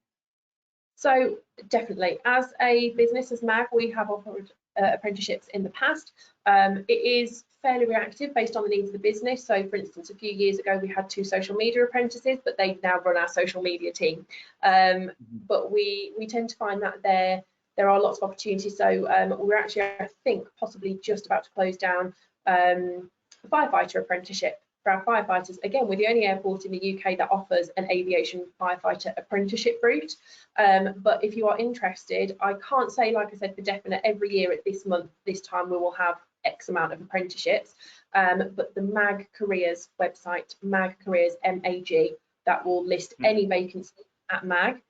So definitely, as a business, as MAG, we have offered apprenticeships in the past. It is fairly reactive based on the needs of the business. So for instance, a few years ago, we had 2 social media apprentices, but they now run our social media team. But we tend to find that there are lots of opportunities. So we're actually, I think, possibly just about to close down a firefighter apprenticeship for our firefighters. Again, we're the only airport in the UK that offers an aviation firefighter apprenticeship route. But if you are interested, I can't say, like I said, for definite every year at this month, this time we will have X amount of apprenticeships. But the MAG Careers website, MAG Careers, MAG, that will list any vacancy at MAG.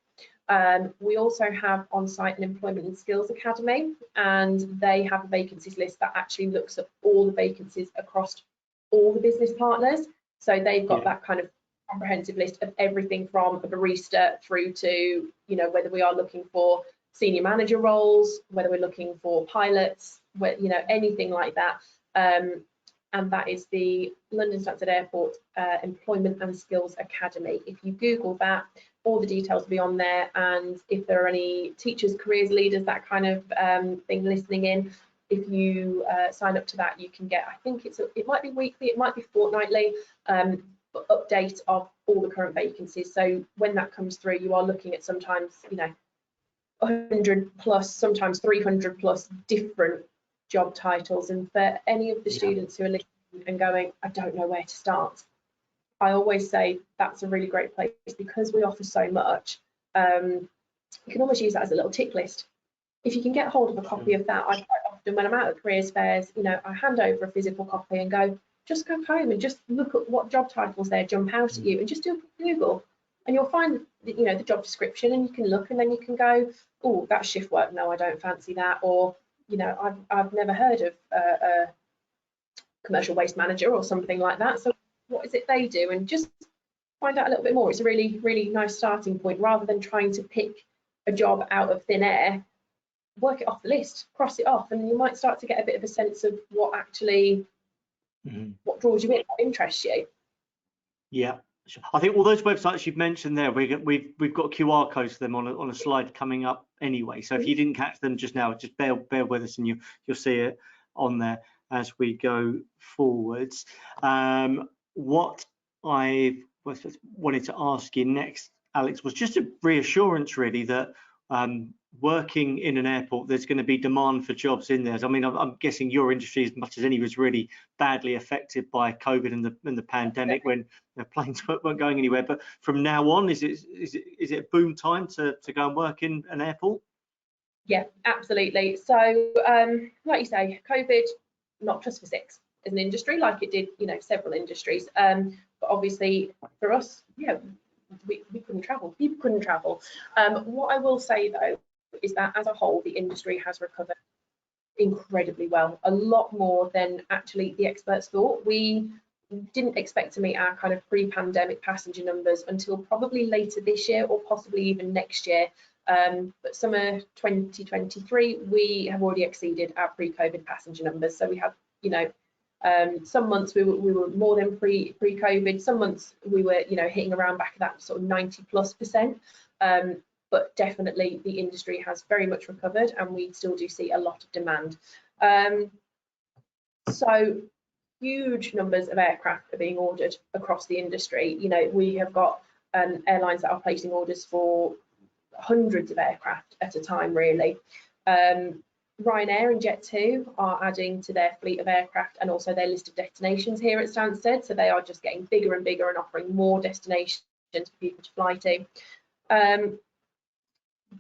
We also have on site an Employment and Skills Academy, and they have a vacancies list that actually looks at all the vacancies across all the business partners. So they've got that kind of comprehensive list of everything from a barista through to, you know, whether we are looking for senior manager roles, whether we're looking for pilots, you know, anything like that. And that is the London Stansted Airport Employment and Skills Academy. If you Google that, all the details will be on there. And if there are any teachers, careers leaders, that kind of thing listening in, if you sign up to that, you can get, I think it might be weekly, it might be fortnightly, but update of all the current vacancies. So when that comes through, you are looking at sometimes, you know, 100 plus, sometimes 300 plus different job titles. And for any of the students who are listening and going, I don't know where to start, I always say that's a really great place, because we offer so much. You can almost use that as a little tick list. If you can get hold of a copy of that, I quite often, when I'm out at careers fairs, you know, I hand over a physical copy and go, just go home and just look at what job titles there jump out at you, and just do a Google, and you'll find, you know, the job description, and you can look, and then you can go, oh, that's shift work, no, I don't fancy that. Or, you know, I've never heard of a commercial waste manager or something like that, so what is it they do, and just find out a little bit more. It's a really, really nice starting point, rather than trying to pick a job out of thin air. Work it off the list, cross it off, and you might start to get a bit of a sense of what actually what draws you in, what interests you. Yeah, sure. I think all those websites you've mentioned there, we've got QR codes for them on a slide coming up anyway. So if you didn't catch them just now, just bear with us, and you'll see it on there as we go forwards. What I wanted to ask you next, Alex, was just a reassurance really that working in an airport, there's going to be demand for jobs in there. I mean, I'm guessing your industry, as much as any, was really badly affected by COVID and the pandemic, when planes weren't going anywhere. But from now on, is it boom time to go and work in an airport? Yeah, absolutely. So, like you say, COVID knocked us for six as an industry, like it did, you know, several industries. But obviously, for us, yeah, we couldn't travel. People couldn't travel. What I will say though is that as a whole, the industry has recovered incredibly well, a lot more than actually the experts thought. We didn't expect to meet our kind of pre-pandemic passenger numbers until probably later this year, or possibly even next year. But summer 2023, we have already exceeded our pre-COVID passenger numbers. So we have, you know, some months we were more than pre-COVID. Some months we were, you know, hitting around back at that sort of 90+%. But definitely the industry has very much recovered, and we still do see a lot of demand. So huge numbers of aircraft are being ordered across the industry. You know, we have got airlines that are placing orders for hundreds of aircraft at a time, really. Ryanair and Jet2 are adding to their fleet of aircraft, and also their list of destinations here at Stansted. So they are just getting bigger and bigger and offering more destinations for people to fly to.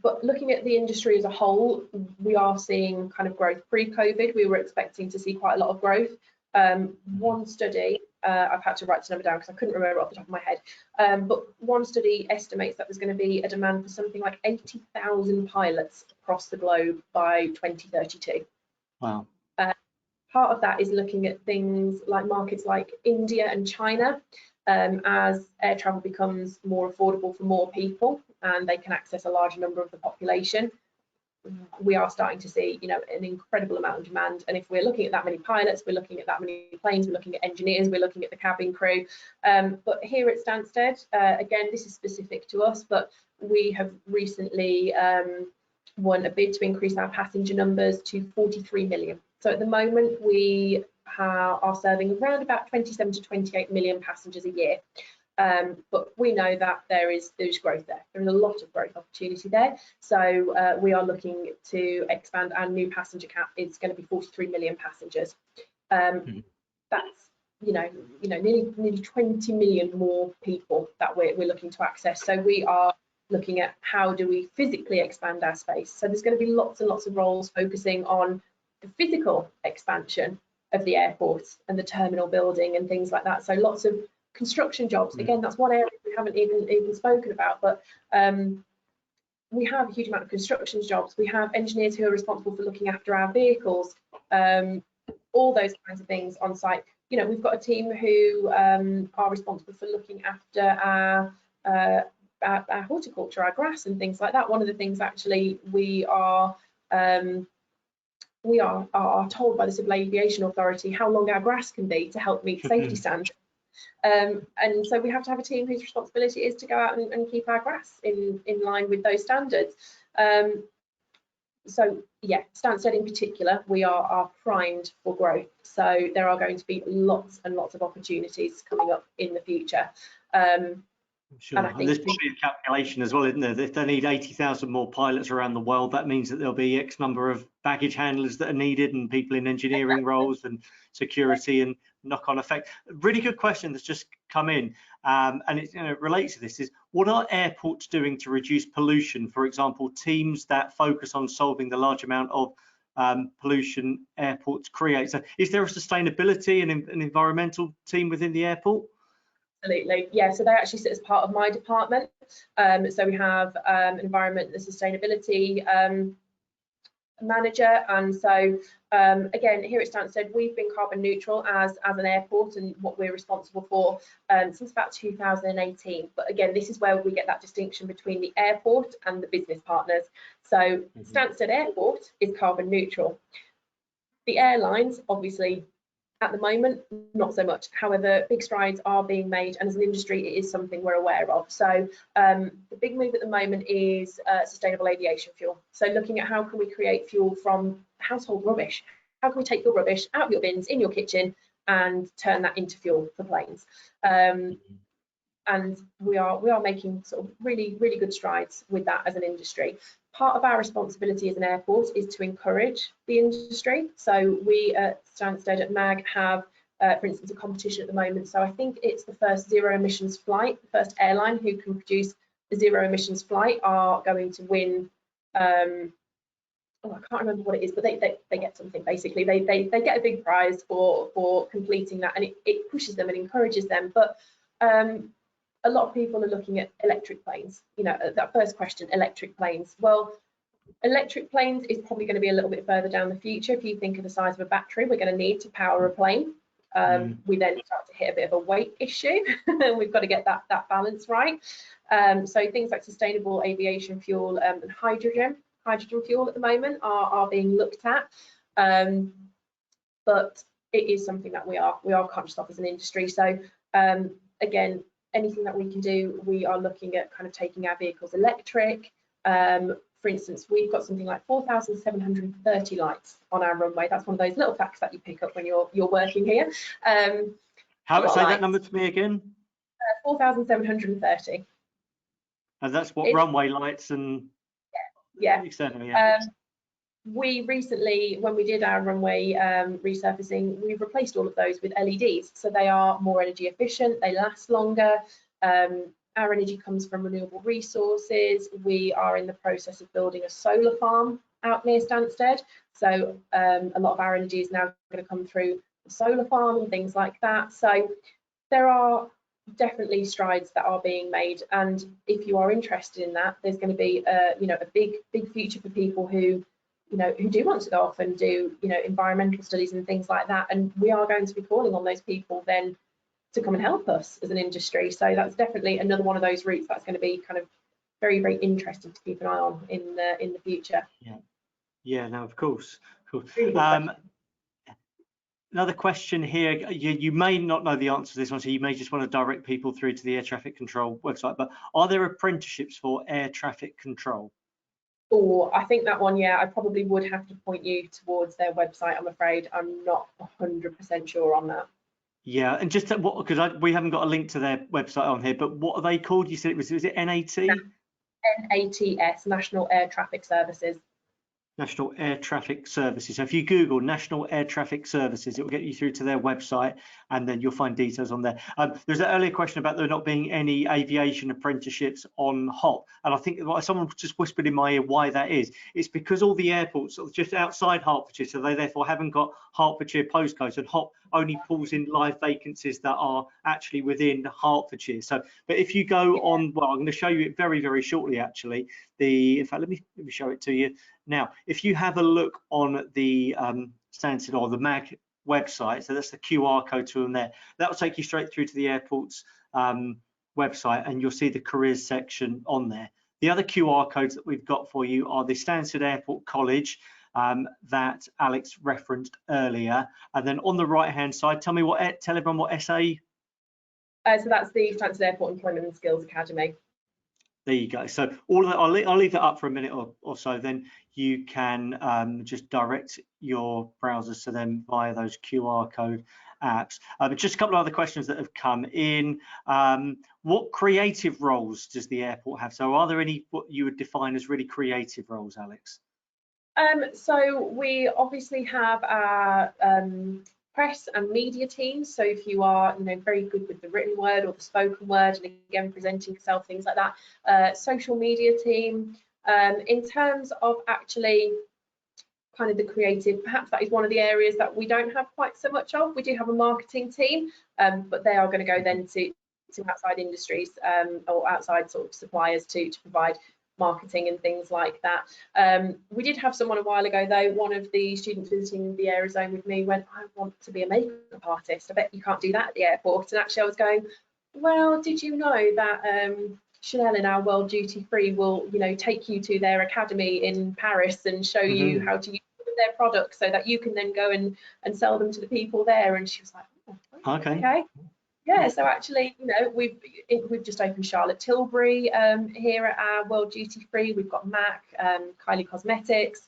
But looking at the industry as a whole, we are seeing kind of growth. Pre-COVID, we were expecting to see quite a lot of growth. One study, I've had to write the number down because I couldn't remember off the top of my head, but one study estimates that there's going to be a demand for something like 80,000 pilots across the globe by 2032. Wow. Part of that is looking at things like markets like India and China, as air travel becomes more affordable for more people and they can access a larger number of the population. We are starting to see, you know, an incredible amount of demand. And if we're looking at that many pilots, we're looking at that many planes, we're looking at engineers, we're looking at the cabin crew. But here at Stansted, again, this is specific to us, but we have recently won a bid to increase our passenger numbers to 43 million. So at the moment, we are serving around about 27 to 28 million passengers a year. But we know that there's growth there. There's a lot of growth opportunity there. So we are looking to expand. Our new passenger cap is going to be 43 million passengers. That's nearly 20 million more people that we're looking to access. So we are looking at how do we physically expand our space. So there's going to be lots and lots of roles focusing on the physical expansion of the airport and the terminal building and things like that. So lots of construction jobs. Again, that's one area we haven't even spoken about, but we have a huge amount of construction jobs. We have engineers who are responsible for looking after our vehicles, all those kinds of things on site. We've got a team who are responsible for looking after our horticulture, our grass and things like that. One of the things actually we are told by the Civil Aviation Authority how long our grass can be to help meet safety standards. And so we have to have a team whose responsibility is to go out and keep our grass in line with those standards. So yeah, Stansted in particular, we are primed for growth. So there are going to be lots and lots of opportunities coming up in the future. Sure. And there's probably a calculation as well, isn't there? If they need 80,000 more pilots around the world, that means that there'll be X number of baggage handlers that are needed and people in engineering roles and security and knock-on effect. Really good question that's just come in, and it relates to this, is what are airports doing to reduce pollution? For example, teams that focus on solving the large amount of pollution airports create. So is there a sustainability and an environmental team within the airport? Absolutely, yeah. So they actually sit as part of my department. So we have environment and sustainability manager, and so again, here at Stansted, we've been carbon neutral as an airport and what we're responsible for since about 2018. But again, this is where we get that distinction between the airport and the business partners. So Stansted Airport is carbon neutral. The airlines, obviously, at the moment, not so much. However, big strides are being made, and as an industry, it is something we're aware of. So the big move at the moment is sustainable aviation fuel. So looking at how can we create fuel from household rubbish? How can we take your rubbish out of your bins in your kitchen and turn that into fuel for planes? And we are making sort of really good strides with that as an industry. Part of our responsibility as an airport is to encourage the industry. So we at Stansted at MAG have, for instance, a competition at the moment. So I think it's the first zero emissions flight, the first airline who can produce a zero emissions flight are going to win. I can't remember what it is, but they get something basically. They get a big prize for completing that, and it pushes them and encourages them. But a lot of people are looking at electric planes. That first question, electric planes. Well, electric planes is probably going to be a little bit further down the future. If you think of the size of a battery we're going to need to power a plane, we then start to hit a bit of a weight issue. We've got to get that balance right. So things like sustainable aviation fuel and hydrogen fuel at the moment are being looked at. But it is something that we are conscious of as an industry. So again, anything that we can do, we are looking at kind of taking our vehicles electric. For instance, we've got something like 4,730 lights on our runway. That's one of those little facts that you pick up when you're working here. How say that number to me again? 4,730. And that's what runway lights and externally. Yeah. We recently, when we did our runway resurfacing, we replaced all of those with LEDs. So they are more energy efficient, they last longer. Our energy comes from renewable resources. We are in the process of building a solar farm out near Stansted. So a lot of our energy is now going to come through the solar farm and things like that. So there are definitely strides that are being made. And if you are interested in that, there's going to be a big future for people who do want to go off and do, environmental studies and things like that. And we are going to be calling on those people then to come and help us as an industry. So that's definitely another one of those routes that's going to be kind of very interesting to keep an eye on in the future. Yeah, no, of course. Cool. Really Another question here. You may not know the answer to this one, so you may just want to direct people through to the air traffic control website. But are there apprenticeships for air traffic control? Oh, I think that one, yeah, I probably would have to point you towards their website. I'm afraid I'm not 100% sure on that. Yeah, and just what, because we haven't got a link to their website on here, but what are they called? You said was it NAT? NATS, National Air Traffic Services. National Air Traffic Services. So if you Google National Air Traffic Services, it will get you through to their website, and then you'll find details on there. There's an earlier question about there not being any aviation apprenticeships on HOP, and I think someone just whispered in my ear why that is. It's because all the airports are just outside Hertfordshire, so they therefore haven't got Hertfordshire postcodes, and HOP only pulls in live vacancies that are actually within Hertfordshire. So, but if you go on, well, I'm going to show you it very, very shortly, actually. In fact, let me show it to you now. If you have a look on the Stansted or the MAG website, so that's the QR code to them there, that will take you straight through to the airport's website, and you'll see the careers section on there. The other QR codes that we've got for you are the Stansted Airport College that Alex referenced earlier, and then on the right hand side, tell everyone what SA. So that's the Stansted Airport Employment and Skills Academy. There you go. So all of that, I'll leave that up for a minute or so. Then you can just direct your browsers to them via those QR code apps. But just a couple of other questions that have come in. What creative roles does the airport have? So are there any what you would define as really creative roles, Alex? So we obviously have our press and media teams. So if you are, very good with the written word or the spoken word, and again presenting yourself, things like that. Social media team. In terms of actually kind of the creative, perhaps that is one of the areas that we don't have quite so much of. We do have a marketing team, but they are going to go then to outside industries or outside sort of suppliers to provide marketing and things like that. We did have someone a while ago though, one of the students visiting the Aerozone with me went, I want to be a makeup artist. I bet you can't do that at the airport. And actually I was going, well, did you know that Chanel in our World Duty Free will, take you to their academy in Paris and show you how to use their products so that you can then go and sell them to the people there. And she was like, oh, okay. Yeah, so actually, we've just opened Charlotte Tilbury here at our World Duty Free. We've got MAC, Kylie Cosmetics,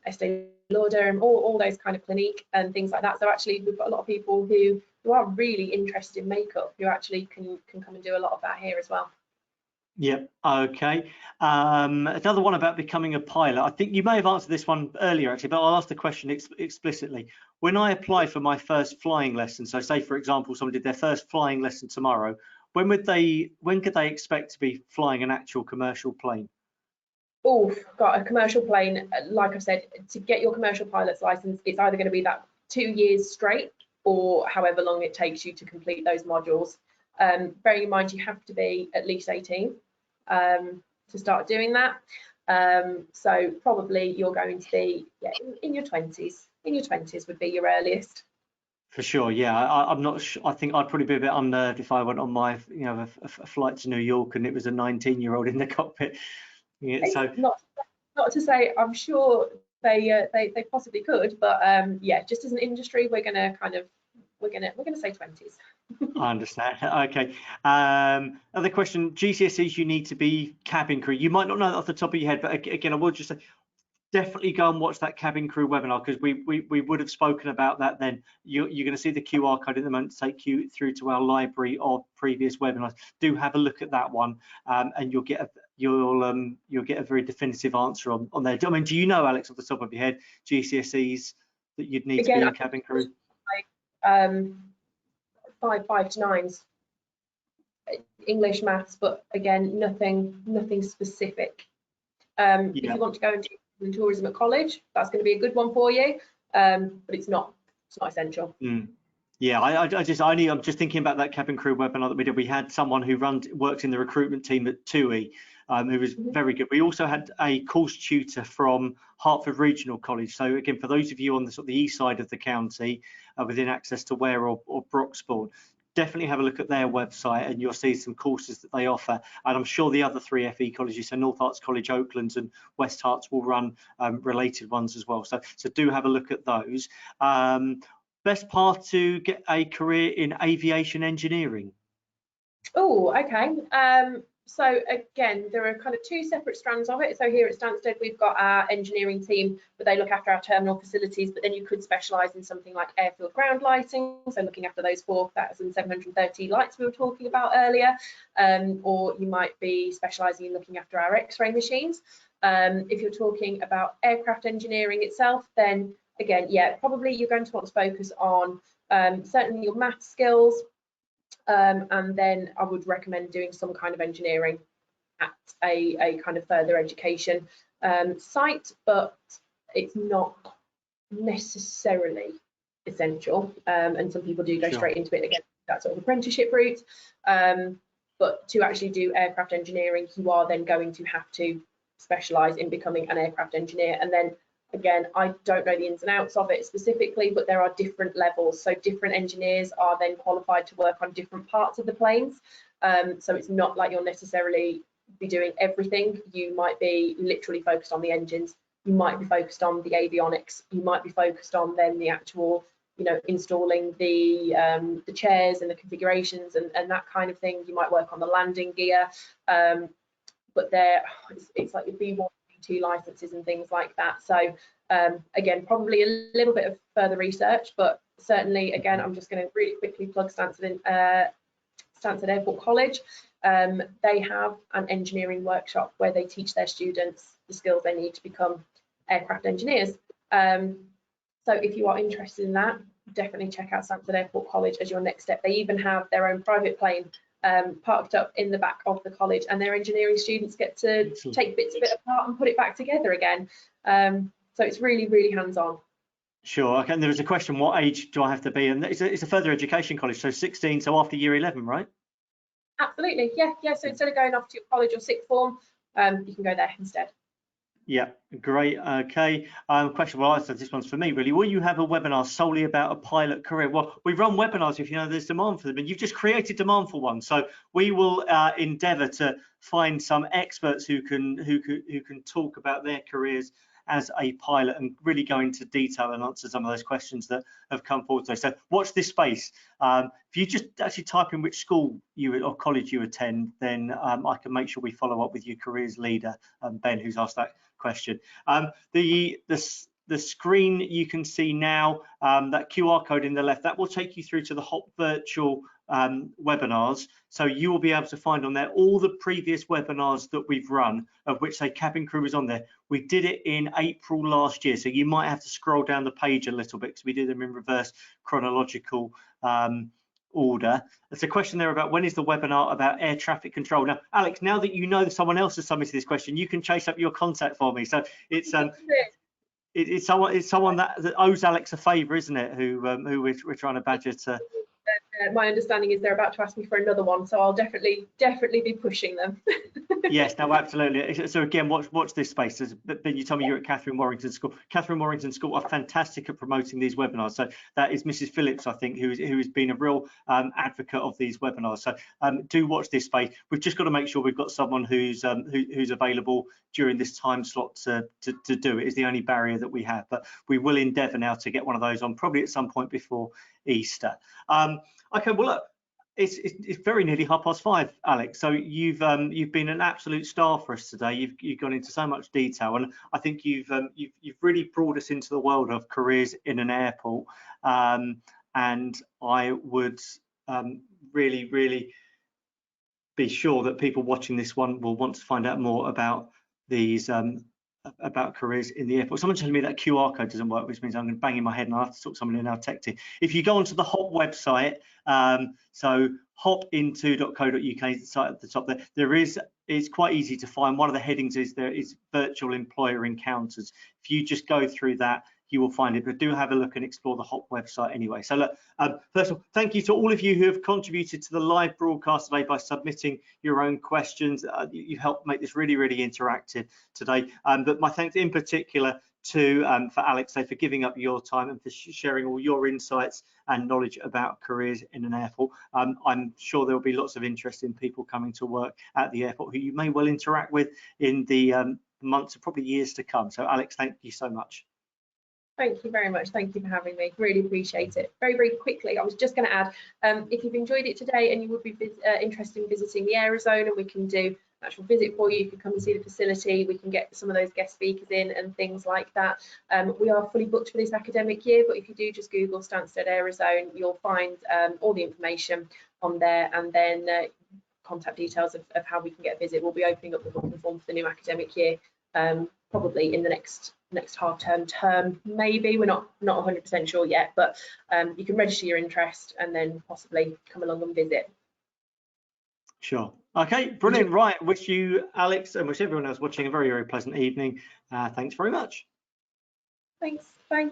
Estee Lauder, and all those kind of Clinique and things like that. So actually, we've got a lot of people who are really interested in makeup who actually can come and do a lot of that here as well. Yep. Okay. Another one about becoming a pilot. I think you may have answered this one earlier, actually, but I'll ask the question explicitly. When I apply for my first flying lesson, so say, for example, someone did their first flying lesson tomorrow, when could they expect to be flying an actual commercial plane? Oh, got a commercial plane. Like I've said, to get your commercial pilot's license, it's either going to be that 2 years straight or however long it takes you to complete those modules. Bearing in mind, you have to be at least 18 to start doing that. So probably you're going to be in your 20s. In your 20s would be your earliest. For sure, yeah. I'm not sure. I think I'd probably be a bit unnerved if I went on my, a flight to New York and it was a 19-year-old in the cockpit. Yeah, so not to say I'm sure they possibly could, but yeah, just as an industry, we're gonna say 20s. I understand. Okay. Other question, GCSEs, you need to be cabin crew. You might not know that off the top of your head, but again, I will just say, definitely go and watch that cabin crew webinar, because we would have spoken about that then. You're going to see the QR code in the moment to take you through to our library of previous webinars. Do have a look at that one, and you'll get a very definitive answer on there. I mean, do you know, Alex, off the top of your head, GCSEs that you'd need to be a cabin crew? 5 to 9s, English, maths, but again, nothing specific. If you want to go into tourism at college, that's going to be a good one for you, but it's not essential. Yeah, I'm just thinking about that cabin crew webinar that we did. We had someone who works in the recruitment team at TUI, who was very good. We also had a course tutor from Hertford Regional College. So again, for those of you on the sort of the east side of the county, within access to Ware or Broxbourne, definitely have a look at their website and you'll see some courses that they offer. And I'm sure the other 3 FE colleges, so North Herts College, Oaklands and West Herts, will run related ones as well. So do have a look at those. Best path to get a career in aviation engineering? Oh, okay. So again, there are kind of 2 separate strands of it. So here at Stansted, we've got our engineering team, but they look after our terminal facilities, but then you could specialise in something like airfield ground lighting, so looking after those 4,730 lights we were talking about earlier, or you might be specialising in looking after our X-ray machines. If you're talking about aircraft engineering itself, then again, yeah, probably you're going to want to focus on certainly your math skills, and then I would recommend doing some kind of engineering at a kind of further education site, but it's not necessarily essential, and some people do go straight into it again, that sort of apprenticeship route, but to actually do aircraft engineering, you are then going to have to specialise in becoming an aircraft engineer. And then again, I don't know the ins and outs of it specifically, but there are different levels, so different engineers are then qualified to work on different parts of the planes, so it's not like you'll necessarily be doing everything. You might be literally focused on the engines, you might be focused on the avionics, you might be focused on then the actual, you know, installing the chairs and the configurations and that kind of thing. You might work on the landing gear, but it's like your B1, B2 licenses and things like that. So again, probably a little bit of further research, but certainly, again, I'm just going to really quickly plug Stansted Airport College. They have an engineering workshop where they teach their students the skills they need to become aircraft engineers. So if you are interested in that, definitely check out Stansted Airport College as your next step. They even have their own private plane parked up in the back of the college, and their engineering students get to take bits of it apart and put it back together again. So it's really, really hands-on. Sure. Okay. And there was a question, what age do I have to be? And it's a further education college, so 16, so after year 11, right? Absolutely, yeah. So instead of going off to your college or sixth form, you can go there instead. Yeah, great. Okay. Question. Well, this one's for me, really. Will you have a webinar solely about a pilot career? Well, we run webinars if you know there's demand for them, and you've just created demand for one. So we will endeavour to find some experts who can talk about their careers as a pilot and really go into detail and answer some of those questions that have come forward today. So watch this space. If you just actually type in which school or college you attend, then I can make sure we follow up with your careers leader, Ben, who's asked that question. The screen you can see now, that QR code in the left, that will take you through to the HOP virtual webinars. So you will be able to find on there all the previous webinars that we've run, of which say cabin crew is on there. We did it in April last year, so you might have to scroll down the page a little bit because we did them in reverse chronological order. There's a question there about when is the webinar about air traffic control. Now, Alex, now that you know that someone else has submitted this question, you can chase up your contact for me. So it's someone that owes Alex a favour, isn't it? Who we're trying to badger to. My understanding is they're about to ask me for another one, so I'll definitely be pushing them. Yes, no, absolutely. So again, watch this space. But you told me you're at Catherine Warrington School. Catherine Warrington School are fantastic at promoting these webinars. So that is Mrs. Phillips, I think, who has been a real advocate of these webinars. So do watch this space. We've just got to make sure we've got someone who's available during this time slot to do it. Is the only barrier that we have. But we will endeavour now to get one of those on, probably at some point before Easter. Okay, well, look, it's very nearly 5:30, Alex. So you've been an absolute star for us today. You've gone into so much detail, and I think you've really brought us into the world of careers in an airport. And I would really be sure that people watching this one will want to find out more about these about careers in the airport. Someone telling me that QR code doesn't work, which means I'm going to bang in my head and I'll have to talk to someone in our tech team. If you go onto the HOP website, so hopinto.co.uk, site at the top there, it's quite easy to find. One of the headings is virtual employer encounters. If you just go through that, you will find it, but do have a look and explore the HOP website anyway. So look, first of all, thank you to all of you who have contributed to the live broadcast today by submitting your own questions. You've helped make this really interactive today. But my thanks in particular to for Alex, for giving up your time and for sharing all your insights and knowledge about careers in an airport. I'm sure there will be lots of interesting people coming to work at the airport who you may well interact with in the months or probably years to come. So Alex, thank you so much. Thank you very much. Thank you for having me. Really appreciate it. Very quickly, I was just going to add, if you've enjoyed it today and you would be interested in visiting the Aerozone, and we can do an actual visit for you, you can come and see the facility, we can get some of those guest speakers in and things like that. We are fully booked for this academic year, but if you do just Google Stansted Aerozone, you'll find all the information on there, and then contact details of how we can get a visit. We'll be opening up the booking form for the new academic year probably in the next term maybe. We're not 100% sure yet, but you can register your interest and then possibly come along and visit. Sure. Okay, brilliant. Right, wish you, Alex, and wish everyone else watching a very, very pleasant evening. Thanks very much. Thanks. Bye.